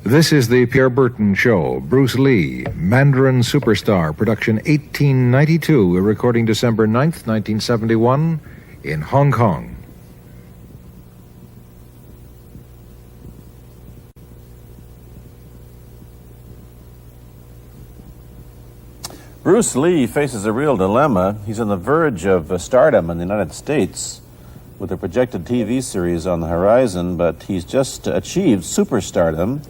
This is the Pierre Berton Show. Bruce Lee, Mandarin Superstar, production 1892, a recording December 9th, 1971, in Hong Kong. Bruce Lee faces a real dilemma. He's on the verge of stardom in the United States with a projected TV series on the horizon, but he's just achieved superstardom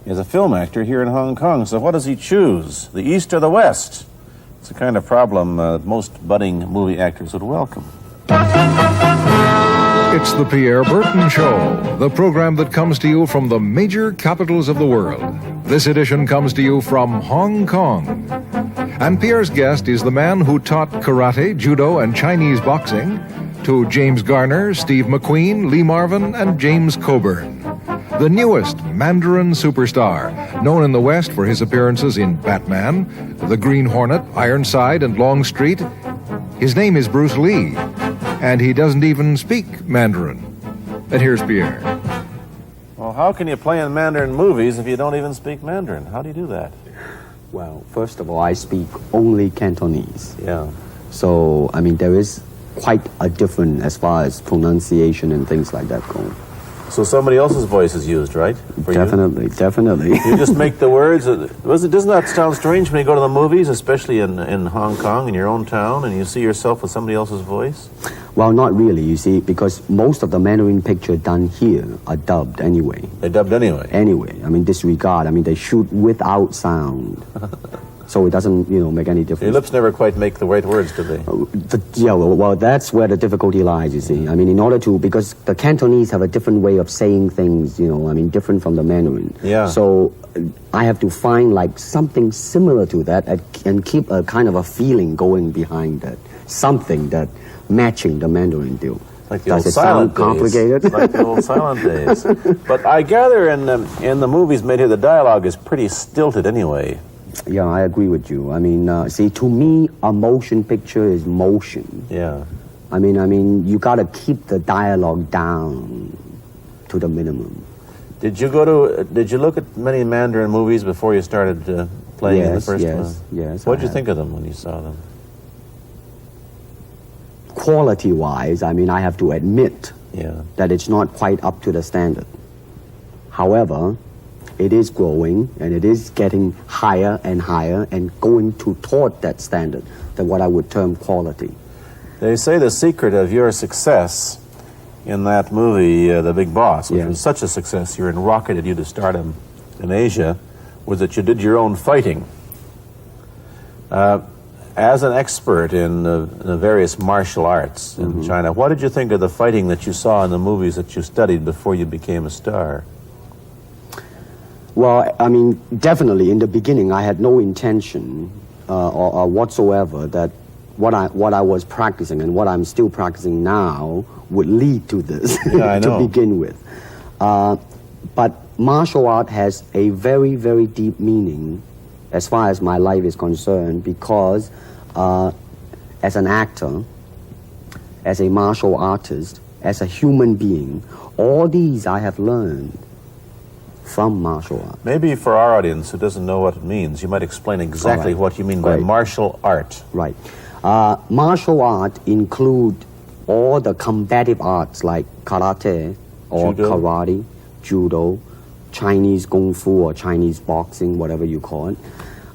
as a film actor here in Hong Kong. So what does he choose, the East or the West? It's the kind of problem most budding movie actors would welcome. It's the Pierre Berton Show, the program that comes to you from the major capitals of the world. This edition comes to you from Hong Kong. And Pierre's guest is the man who taught karate, judo, and Chinese boxing to James Garner, Steve McQueen, Lee Marvin, and James Coburn. The newest Mandarin superstar, known in the West for his appearances in Batman, The Green Hornet, Ironside, and Longstreet. His name is Bruce Lee, and he doesn't even speak Mandarin. And here's Pierre. Well, how can you play in Mandarin movies if you don't even speak Mandarin? How do you do that? Well, first of all, I speak only Cantonese. Yeah. So, I mean, there is quite a difference as far as pronunciation and things like that go. So somebody else's voice is used, right? Definitely. You just make the words. Doesn't that sound strange when you go to the movies, especially in Hong Kong, in your own town, and you see yourself with somebody else's voice? Well, not really, you see, because most of the Mandarin pictures done here are dubbed anyway. They're dubbed anyway? Anyway. I mean, disregard. I mean, they shoot without sound. So it doesn't, make any difference. Your lips never quite make the right words, do they? Well, that's where the difficulty lies, you see. I mean, in order to, because the Cantonese have a different way of saying things, different from the Mandarin. Yeah. So I have to find, something similar to that and keep a kind of a feeling going behind that. Something that matching the Mandarin deal. Like the old silent days. Complicated? Like the old silent days. But I gather in the movies made here, the dialogue is pretty stilted anyway. Yeah, I agree with you. I mean, see, to me, a motion picture is motion. Yeah. I mean, you got to keep the dialogue down to the minimum. Did you look at many Mandarin movies before you started playing in the first one? Yes. What did you think of them when you saw them? Quality-wise, I mean, I have to admit that it's not quite up to the standard. However, it is growing, and it is getting higher and higher and going toward that standard, that what I would term quality. They say the secret of your success in that movie, The Big Boss, which was such a success, you rocketed you to stardom in Asia, was that you did your own fighting. As an expert in the various martial arts in China, what did you think of the fighting that you saw in the movies that you studied before you became a star? Well, I mean, definitely in the beginning, I had no intention or whatsoever that what I was practicing and what I'm still practicing now would lead to this to begin with. But martial art has a very, very deep meaning as far as my life is concerned, because as an actor, as a martial artist, as a human being, all these I have learned from martial art. Maybe for our audience who doesn't know what it means, you might explain exactly what you mean by martial art. Right. Martial art include all the combative arts like karate or karate, judo, Chinese kung fu or Chinese boxing, whatever you call it.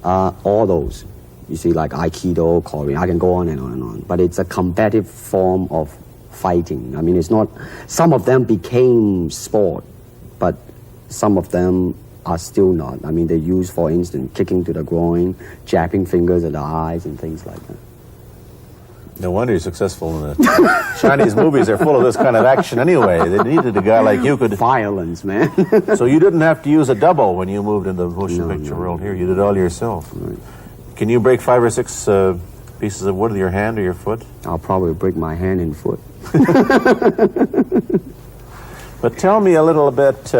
All those. You see, like Aikido, Korean, I can go on and on and on. But it's a combative form of fighting. I mean, it's not, some of them became sport, but some of them are still not. I mean, they use, for instance, kicking to the groin, jabbing fingers at the eyes, and things like that. No wonder you're successful in the Chinese movies. Are full of this kind of action anyway. They needed a guy like you could... Violence, man. So you didn't have to use a double when you moved into the motion picture world here. You did it all yourself. Right. Can you break 5 or 6 pieces of wood with your hand or your foot? I'll probably break my hand and foot. But tell me a little bit...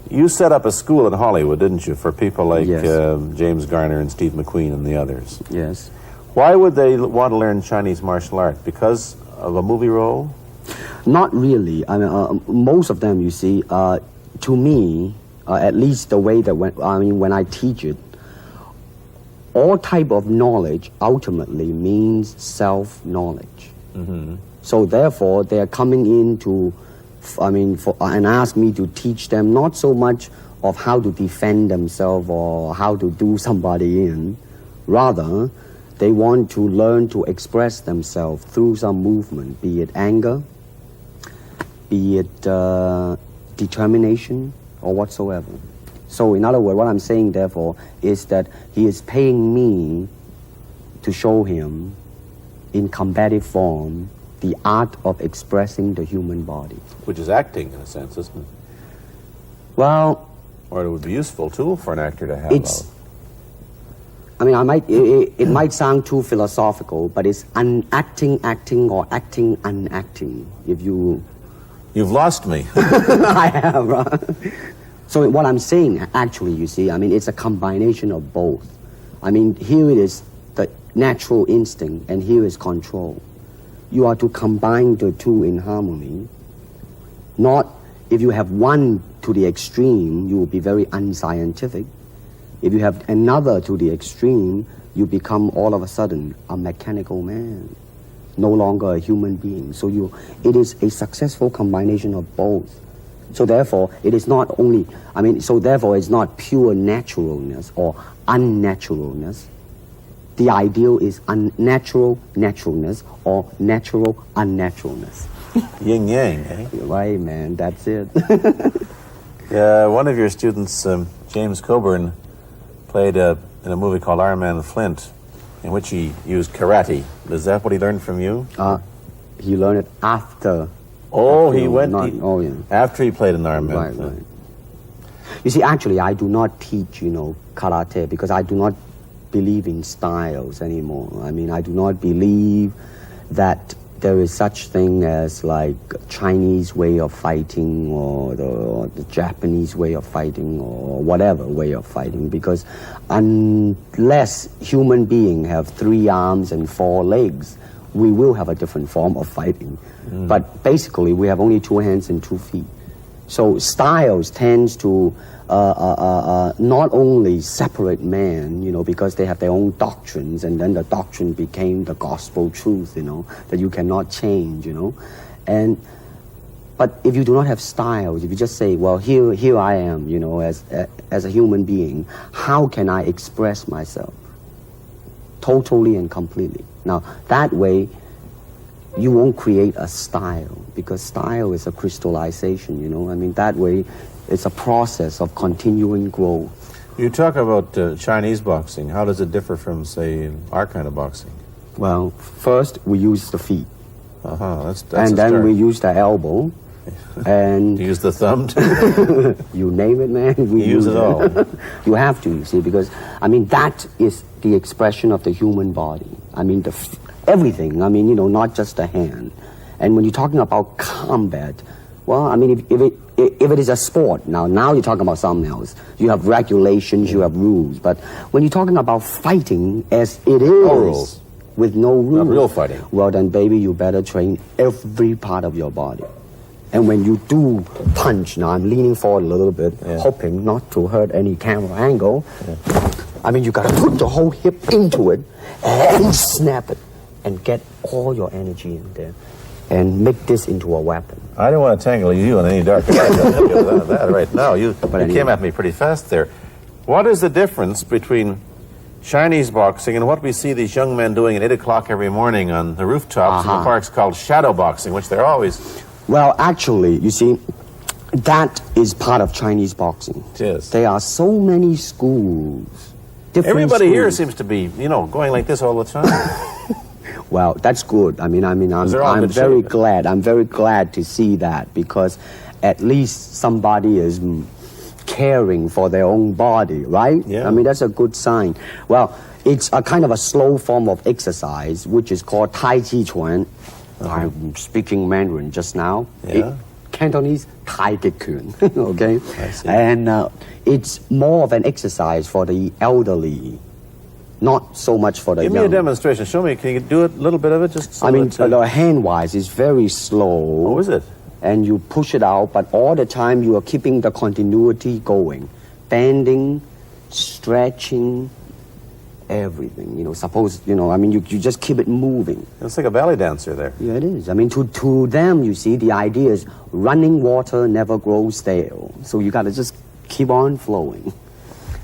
you set up a school in Hollywood, didn't you, for people like James Garner and Steve McQueen and the others? Yes. Why would they want to learn Chinese martial art? Because of a movie role? Not really. I mean, most of them, you see, to me, at least the way that when I teach it, all type of knowledge ultimately means self-knowledge. So therefore, they are coming in to, and ask me to teach them not so much of how to defend themselves or how to do somebody in. Rather, they want to learn to express themselves through some movement, be it anger, be it determination, or whatsoever. So in other words, what I'm saying, therefore, is that he is paying me to show him in combative form the art of expressing the human body. Which is acting, in a sense, isn't it? Well... Or it would be a useful tool for an actor to have. It might sound too philosophical, but it's acting or acting unacting. If you... You've lost me. I have, right? So what I'm saying, actually, you see, it's a combination of both. Here it is the natural instinct, and here is control. You are to combine the two in harmony. Not, if you have one to the extreme, you will be very unscientific. If you have another to the extreme, you become all of a sudden a mechanical man, no longer a human being. So it is a successful combination of both. So therefore, it is not only, it's not pure naturalness or unnaturalness. The ideal is unnatural naturalness or natural unnaturalness. Yin yang, eh? Right, man, that's it. One of your students, James Coburn, played in a movie called Iron Man Flint, in which he used karate. Is that what he learned from you? He learned it after. After he played in Iron Man Flint. Right. You see, actually, I do not teach, karate because I do not believe in styles anymore. I do not believe that there is such thing as like Chinese way of fighting or the Japanese way of fighting or whatever way of fighting, because unless human beings have 3 arms and 4 legs, we will have a different form of fighting. But basically, we have only 2 hands and 2 feet. So styles tends to not only separate man, because they have their own doctrines, and then the doctrine became the gospel truth, that you cannot change, But if you do not have styles, if you just say, well, here I am, as a human being, how can I express myself totally and completely? Now, that way, you won't create a style, because style is a crystallization, that way, it's a process of continuing growth. You talk about Chinese boxing. How does it differ from, say, our kind of boxing? Well, first, we use the feet. That's and then we use the elbow. And you use the thumb, too? You name it, man. We use it all. You have to, you see, because, that is the expression of the human body. Everything, not just the hand. And when you're talking about combat, well, if it is a sport, now you're talking about something else. You have regulations, you have rules. But when you're talking about fighting as it is, no rules. With no rules. Not real fighting. Well, then, baby, you better train every part of your body. And when you do punch, now I'm leaning forward a little bit, hoping not to hurt any camera angle. You got to put the whole hip into it and snap it and get all your energy in there and make this into a weapon. I don't want to tangle you in any dark that right now. You came at me pretty fast there. What is the difference between Chinese boxing and what we see these young men doing at 8 o'clock every morning on the rooftops in the parks called shadow boxing, which they're always... Well, actually, you see, that is part of Chinese boxing. It is. There are so many schools. Everybody schools. here seems to be, going like this all the time. Well, that's good. I'm very glad. I'm very glad to see that, because at least somebody is caring for their own body, right? Yeah. That's a good sign. Well, it's a kind of a slow form of exercise, which is called Tai Chi Chuan. I'm speaking Mandarin just now. Yeah. Cantonese, Tai Chi Chuan. Okay? I see. And it's more of an exercise for the elderly. Not so much for the young. Give me a demonstration. Show me. Can you do it, a little bit of it? Just so the hand-wise is very slow. Oh, is it? and you push it out, but all the time you are keeping the continuity going, bending, stretching, everything. Suppose, you just keep it moving. It's like a ballet dancer there. Yeah, it is. I mean, to them, you see, the idea is running water never grows stale. So you got to just keep on flowing.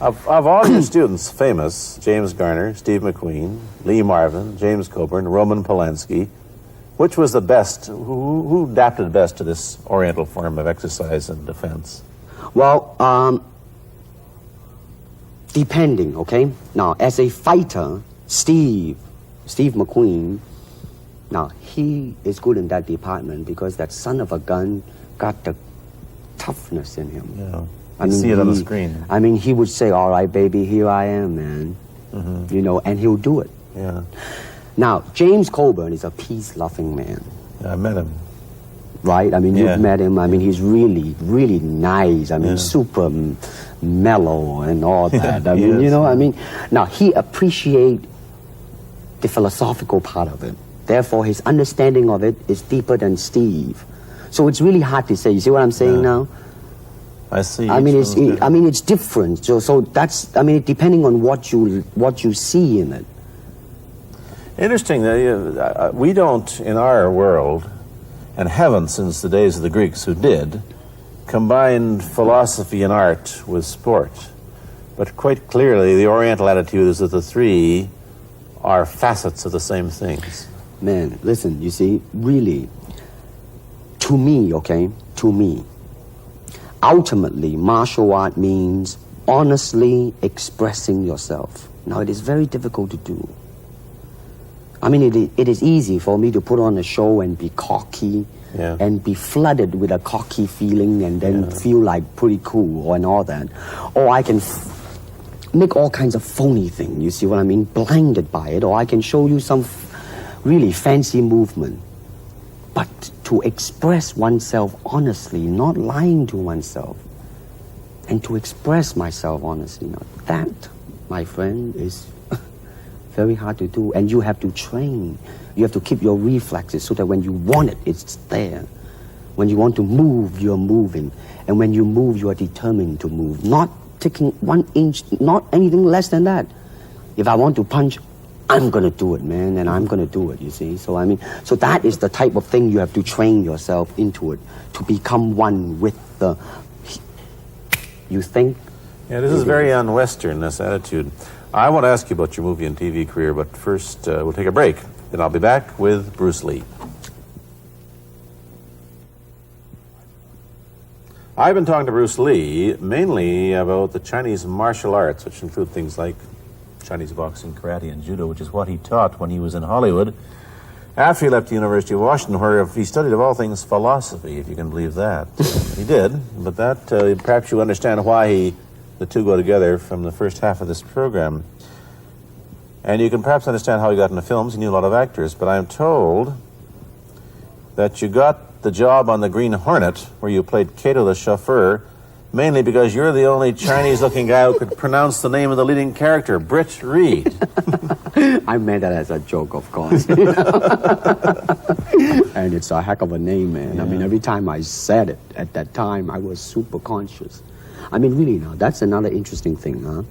Of all your students, famous, James Garner, Steve McQueen, Lee Marvin, James Coburn, Roman Polanski, which was the best? Who adapted best to this Oriental form of exercise and defense? Well, depending, okay? Now, as a fighter, Steve McQueen, now, he is good in that department because that son of a gun got the toughness in him. Yeah. I see it on the screen. I mean, he would say, all right, baby, here I am, man. And he'll do it. Yeah. Now, James Coburn is a peace-loving man. Yeah, I met him. Right? I mean, you've met him. I mean, he's really, really nice. I mean, super mellow and all that. I mean, now, he appreciates the philosophical part of it. Therefore, his understanding of it is deeper than Steve. So it's really hard to say. You see what I'm saying now? I see. I mean, it's different. So that's, depending on what you see in it. Interesting that we don't, in our world, and haven't since the days of the Greeks who did, combine philosophy and art with sport. But quite clearly, the Oriental attitude is that the three are facets of the same things. Man, listen, you see, really, to me, ultimately, martial art means honestly expressing yourself. Now, it is very difficult to do. I mean, it is easy for me to put on a show and be cocky and be flooded with a cocky feeling and then feel like pretty cool and all that. Or I can make all kinds of phony things, you see what I mean, blinded by it. Or I can show you some really fancy movement. But to express oneself honestly, not lying to oneself, and to express myself honestly, now that, my friend, is very hard to do. And you have to train. You have to keep your reflexes so that when you want it, it's there. When you want to move, you're moving. And when you move, you are determined to move. Not taking 1 inch, not anything less than that. If I want to punch, I'm going to do it, man, and I'm going to do it, you see. So, so that is the type of thing you have to train yourself into it, to become one with the, you think? Yeah, this is very un-Western, this attitude. I want to ask you about your movie and TV career, but first we'll take a break. Then I'll be back with Bruce Lee. I've been talking to Bruce Lee mainly about the Chinese martial arts, which include things like Chinese boxing, karate, and judo, which is what he taught when he was in Hollywood. After he left the University of Washington, where he studied, of all things, philosophy, if you can believe that. He did, but that perhaps you understand why the two go together from the first half of this program. And you can perhaps understand how he got into films. He knew a lot of actors, but I'm told that you got the job on the Green Hornet, where you played Cato the chauffeur, mainly because you're the only Chinese-looking guy who could pronounce the name of the leading character, Britt Reed. I meant that as a joke, of course. And it's a heck of a name, man. Yeah. I mean, every time I said it at that time, I was super conscious. I mean, really now, that's another interesting thing, huh?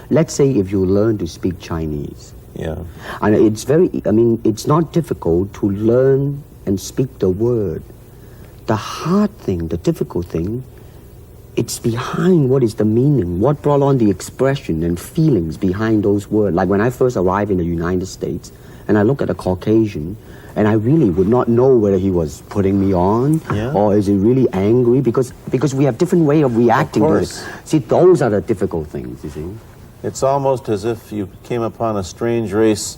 Let's say if you learn to speak Chinese. Yeah. And it's not difficult to learn and speak the word. The hard thing, the difficult thing, it's behind what is the meaning, what brought on the expression and feelings behind those words. Like when I first arrived in the United States, and I look at a Caucasian, and I really would not know whether he was putting me on or is he really angry, because we have different way of reacting to it. See, those are the difficult things, you see. It's almost as if you came upon a strange race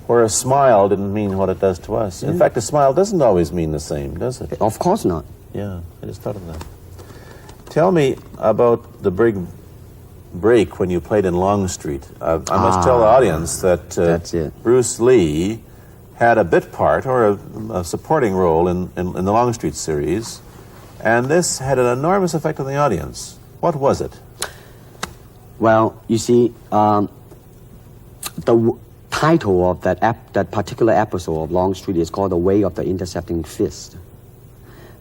where a smile didn't mean what it does to us. In fact, a smile doesn't always mean the same, does it? Of course not. Yeah, I just thought of that. Tell me about the big break when you played in Longstreet. I must tell the audience that Bruce Lee had a bit part or a supporting role in the Longstreet series, and this had an enormous effect on the audience. What was it? Well, you see, the title of that particular episode of Longstreet is called The Way of the Intercepting Fist.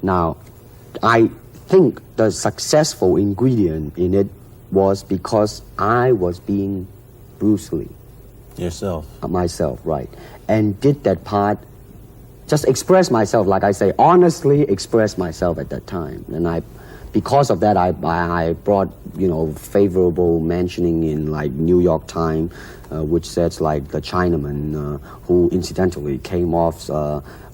Now, I think the successful ingredient in it was because I was being Bruce Lee. Yourself. Myself, right. And did that part, just express myself, like I say, honestly express myself at that time. And because of that, I brought, favorable mentioning in like New York Times, which says like the Chinaman, who incidentally came off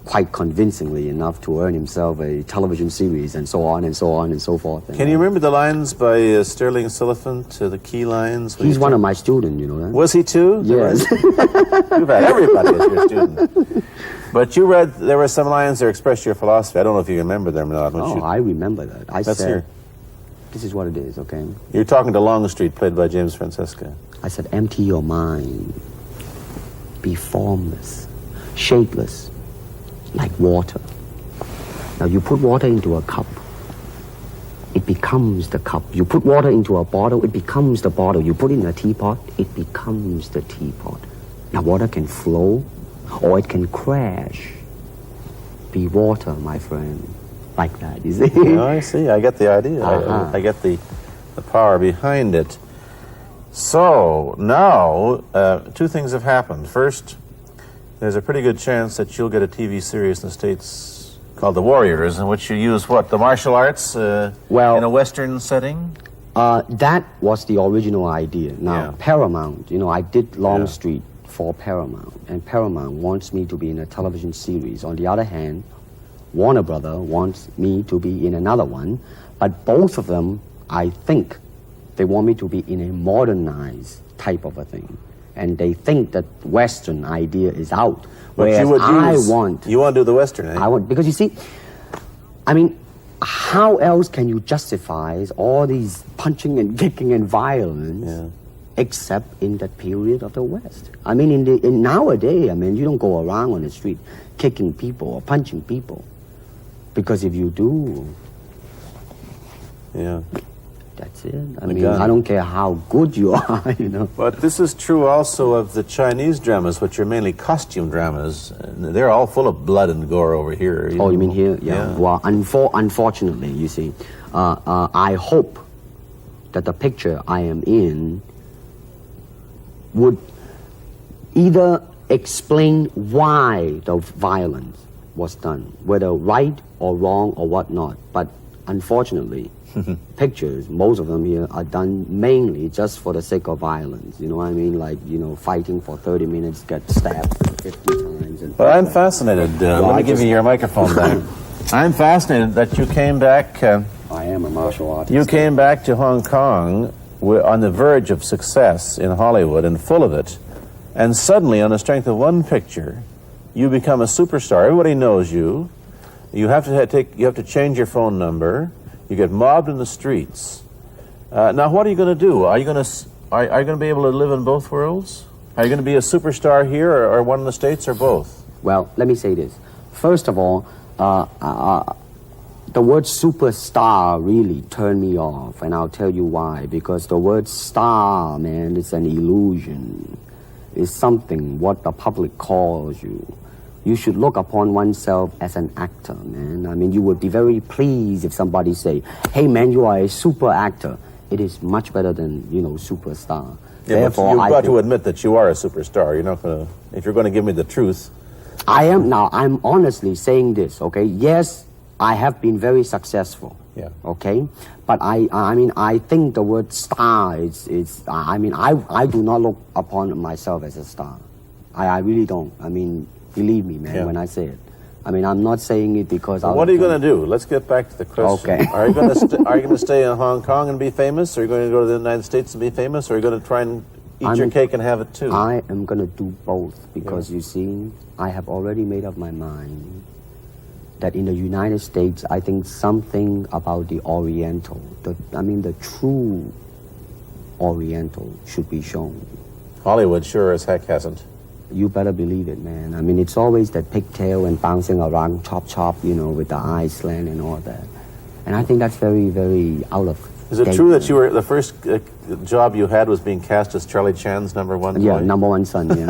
quite convincingly enough to earn himself a television series, and so on and so on and so forth. Can you remember the lines by Sterling Sullivan, the key lines? He's one of my students, you know that? Was he too? Yes. You've had everybody as your student. But you read, there were some lines that express your philosophy. I don't know if you remember them or not. I remember that. I Let's said, hear. this is what it is, okay? You're talking to Longstreet, played by James Francesca. I said, empty your mind. Be formless, shapeless, like water. Now you put water into a cup, it becomes the cup. You put water into a bottle, it becomes the bottle. You put it in a teapot, it becomes the teapot. Now water can flow or it can crash. Be water, my friend. Like that, you see? Oh, I see. I get the idea. I get the power behind it. So now, two things have happened. First, there's a pretty good chance that you'll get a TV series in the States called The Warriors, in which you use what, the martial arts in a Western setting? That was the original idea. Now, Paramount, I did Longstreet for Paramount, and Paramount wants me to be in a television series. On the other hand, Warner Brother wants me to be in another one, but both of them, I think, they want me to be in a modernized type of a thing. And they think that Western idea is out. Whereas you want to do the Western, eh? I want, because you see, how else can you justify all these punching and kicking and violence except in that period of the West? In nowadays, you don't go around on the street kicking people or punching people. Because if you do, that's it. I don't care how good you are, But this is true also of the Chinese dramas, which are mainly costume dramas. They're all full of blood and gore over here. You mean here? Yeah. Well, unfortunately, you see, I hope that the picture I am in would either explain why the violence was done, whether right or wrong or whatnot. But unfortunately, pictures, most of them here, are done mainly just for the sake of violence. You know what I mean? Like, fighting for 30 minutes, get stabbed 50 times. Well, I'm fascinated. Let me give you your microphone back. I'm fascinated that you came back. I am a martial artist. You came back to Hong Kong on the verge of success in Hollywood and full of it. And suddenly, on the strength of one picture, you become a superstar. Everybody knows you. You have to change your phone number. You get mobbed in the streets. Now, what are you going to do? Are you going to be able to live in both worlds? Are you going to be a superstar here, or one in the States, or both? Well, let me say this. First of all, the word superstar really turned me off, and I'll tell you why. Because the word star, man, is an illusion. It's something what the public calls you. You should look upon oneself as an actor, man. You would be very pleased if somebody say, hey, man, you are a super actor. It is much better than, superstar. Yeah, therefore, you've got to admit that you are a superstar. You're not going to, if you're going to give me the truth. I'm honestly saying this, okay? Yes, I have been very successful. Yeah. Okay? But I think the word star I do not look upon myself as a star. I really don't. Believe me, man, when I say it. I'm not saying it because what are you going to do? Let's get back to the question. Okay. Are you going to stay in Hong Kong and be famous? Or are you going to go to the United States and be famous? Or are you going to try and eat your cake and have it too? I am going to do both because, you see, I have already made up my mind that in the United States, I think something about the Oriental, the true Oriental should be shown. Hollywood sure as heck hasn't. You better believe it, man. It's always that pigtail and bouncing around, chop, with the eyes slant and all that. And I think that's very, very out of Is it true that you were the first job you had was being cast as Charlie Chan's number one boy? Yeah, number one son, yeah.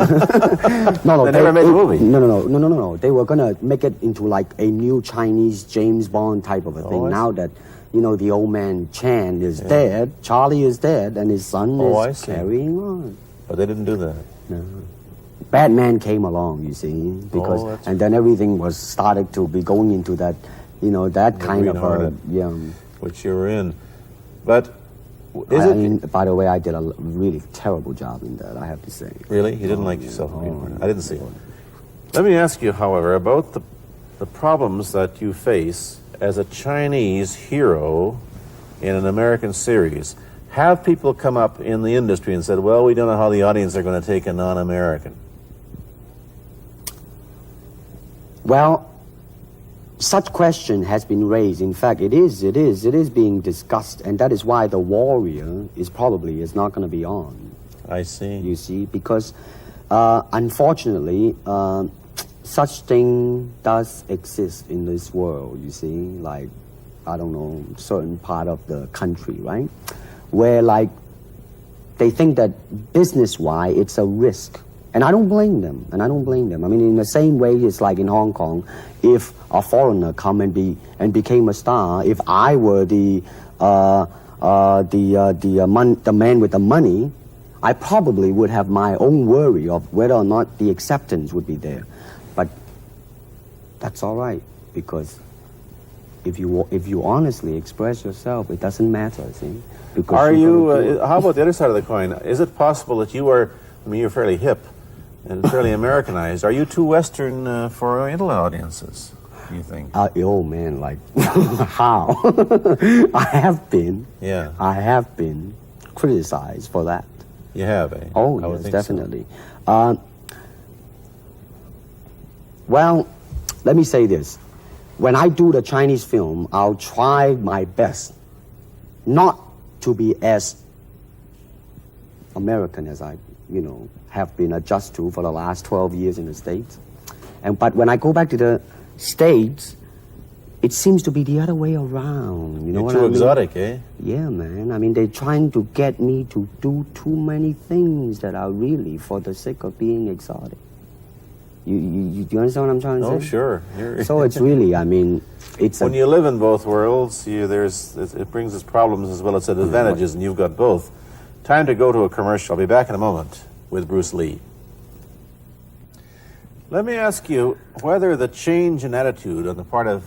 No, They never made the movie. No. They were going to make it into like a new Chinese James Bond type of a thing. Now that, the old man Chan is dead, Charlie is dead, and his son is carrying on. But they didn't do that. No. Batman came along, you see, because and then everything was started to be going into that, that kind of which you were in. But by the way, I did a really terrible job in that, I have to say. Really? You didn't like yourself? I didn't see it. Let me ask you, however, about the problems that you face as a Chinese hero in an American series. Have people come up in the industry and said, well, we don't know how the audience are going to take a non-American? Well, such question has been raised. In fact, it is being discussed, and that is why The Warrior is not going to be on. I see. You see, because unfortunately, such thing does exist in this world. You see, like, I don't know, certain part of the country, right, where like they think that business-wise it's a risk. And I don't blame them. I mean, in the same way, it's like in Hong Kong, if a foreigner come and became a star, if I were the man with the money, I probably would have my own worry of whether or not the acceptance would be there. But that's all right, because if you honestly express yourself, it doesn't matter. See? Because are you? How about the other side of the coin? Is it possible that you are? I mean, you're fairly hip and fairly Americanized. Are you too Western for Oriental audiences, do you think? Oh, man, like, how? I have been criticized for that. You have, eh? Oh, yes, definitely. So. Well, let me say this. When I do the Chinese film, I'll try my best not to be as American as I, have been adjusted to for the last 12 years in the States. But when I go back to the States, it seems to be the other way around. You know what I mean? You're too exotic, eh? Yeah, man. I mean, they're trying to get me to do too many things that are really for the sake of being exotic. You understand what I'm trying to say? Oh, sure. So it's really, I mean, it's when you live in both worlds, it brings its problems as well as its advantages, and you've got both. Time to go to a commercial. I'll be back in a moment with Bruce Lee. Let me ask you whether the change in attitude on the part of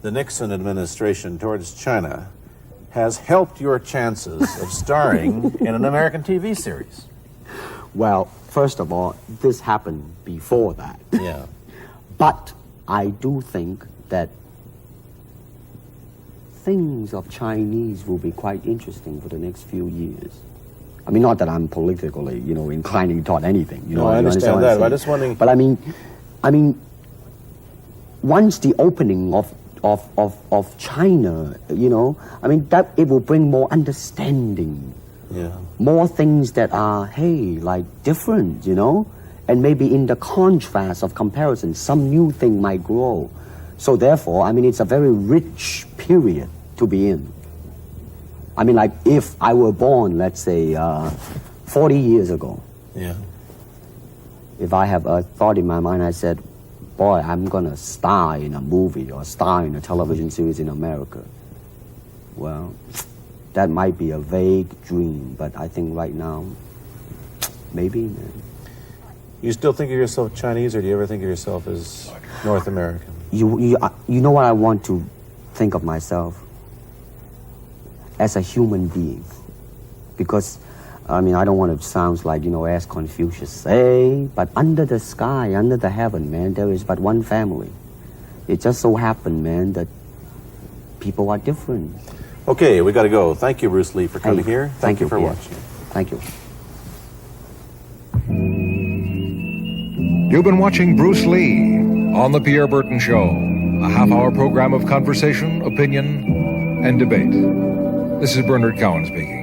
the Nixon administration towards China has helped your chances of starring in an American TV series. Well, first of all, this happened before that. Yeah. But I do think that things of Chinese will be quite interesting for the next few years. I mean, not that I'm politically, inclining toward anything. No, I understand that. I'm just wondering. But I mean, once the opening of China, I mean, that it will bring more understanding. Yeah. More things that are, like different, and maybe in the contrast of comparison, some new thing might grow. So therefore, I mean, it's a very rich period to be in. I mean, like if I were born, let's say, 40 years ago. Yeah. If I have a thought in my mind, I said, boy, I'm going to star in a movie or star in a television series in America. Well, that might be a vague dream, but I think right now, maybe, man. You still think of yourself Chinese, or do you ever think of yourself as North American? You know what I want to think of myself? As a human being. Because, I mean, I don't want to sound like, as Confucius say, but under the sky, under the heaven, man, there is but one family. It just so happened, man, that people are different. Okay, we got to go. Thank you, Bruce Lee, for coming here. Thank you for watching. Thank you. You've been watching Bruce Lee on The Pierre Burton Show, a half-hour program of conversation, opinion, and debate. This is Bernard Cowan speaking.